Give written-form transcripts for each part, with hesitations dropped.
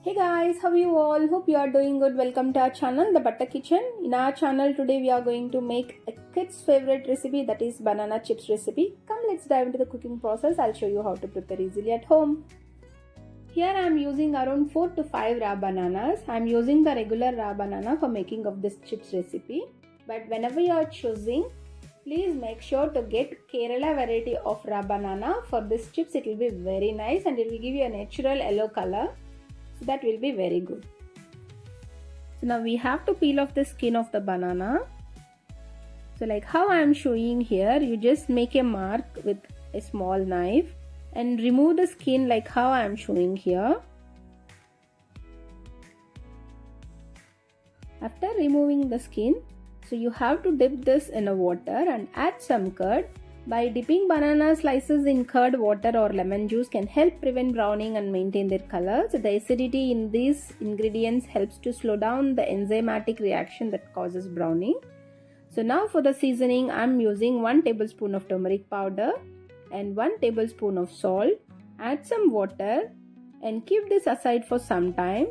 Hey guys, how are you all? Hope you are doing good. Welcome to our channel, The Butter Kitchen. In our channel today we are going to make a kid's favorite recipe, that is banana chips recipe. Come, let's dive into the cooking process. I'll show you how to prepare easily at home. Here I am using around 4 to 5 raw bananas. I am using the regular raw banana for making of this chips recipe. But whenever you are choosing, please make sure to get Kerala variety of raw banana. For this chips it will be very nice and it will give you a natural yellow color. So that will be very good. So now we have to peel off the skin of the banana. So like how I am showing here, you just make a mark with a small knife and remove the skin like how I am showing here. After removing the skin, so you have to dip this in a water and add some curd. By dipping banana slices in curd, water or lemon juice can help prevent browning and maintain their color. So the acidity in these ingredients helps to slow down the enzymatic reaction that causes browning. So now for the seasoning, I am using 1 tablespoon of turmeric powder and 1 tablespoon of salt. Add some water and keep this aside for some time.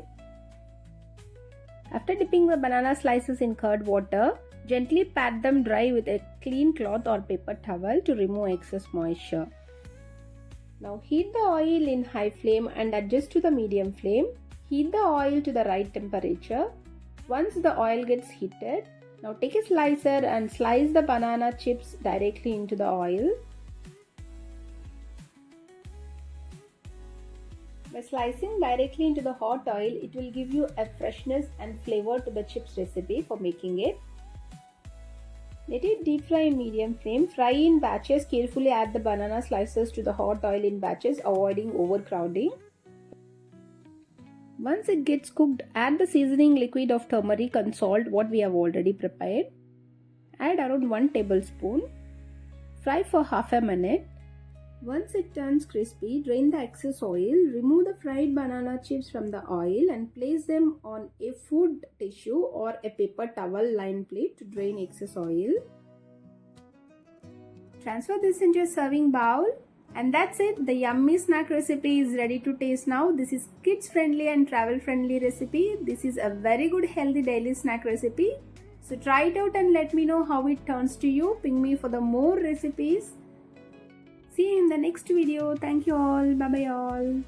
After dipping the banana slices in curd water, gently pat them dry with a clean cloth or paper towel to remove excess moisture. Now heat the oil in high flame and adjust to the medium flame. Heat the oil to the right temperature. Once the oil gets heated, now take a slicer and slice the banana chips directly into the oil. By slicing directly into the hot oil, it will give you a freshness and flavor to the chips recipe for making it. Let it deep fry in medium flame. Fry in batches. Carefully add the banana slices to the hot oil in batches, avoiding overcrowding. Once it gets cooked, add the seasoning liquid of turmeric and salt what we have already prepared. Add around 1 tablespoon. Fry for half a minute. Once it turns crispy, drain the excess oil. Remove the fried banana chips from the oil and place them on a food tissue or a paper towel lined plate to drain excess oil. Transfer this into a serving bowl. And that's it. The yummy snack recipe is ready to taste now. This is kids friendly and travel friendly recipe. This is a very good healthy daily snack recipe. So try it out and let me know how it turns to you. Ping me for the more recipes. See you in the next video. Thank you all. Bye bye all.